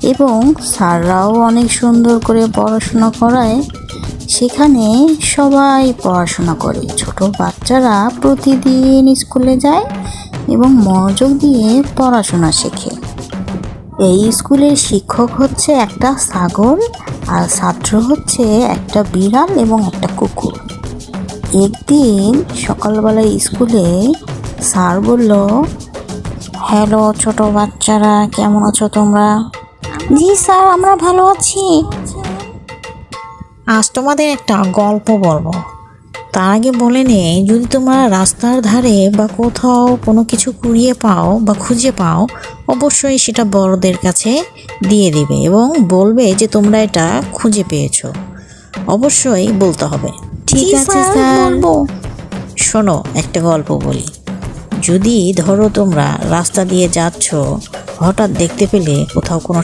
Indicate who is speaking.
Speaker 1: এবং স্যাররাও অনেক সুন্দর করে পড়াশোনা করায়। সেখানে সবাই পড়াশোনা করে। ছোট বাচ্চারা প্রতিদিন স্কুলে যায় এবং মনোযোগ দিয়ে পড়াশোনা শেখে। এই স্কুলের শিক্ষক হচ্ছে একটা ছাগল আর ছাত্র হচ্ছে একটা বিড়াল এবং একটা কুকুর। একদিন সকালবেলায় স্কুলে স্যার বলল, হ্যালো ছোট বাচ্চারা, কেমন আছো তোমরা? জি স্যার, আমরা ভালো আছি। আজ তোমাদের একটা গল্প বলবো। তার আগে বলে নে, যদি তোমরা রাস্তার ধারে বা কোথাও কোনো কিছু কুড়িয়ে পাও বা খুঁজে পাও, অবশ্যই সেটা বড়দের কাছে দিয়ে দিবে এবং বলবে যে তোমরা এটা খুঁজে পেয়েছো। অবশ্যই বলতে হবে। ঠিক আছে স্যার। শোনো, একটা গল্প বলি। যদি ধরো তোমরা রাস্তা দিয়ে যাচ্ছ, হঠাৎ দেখতে পেলে কোথাও কোনো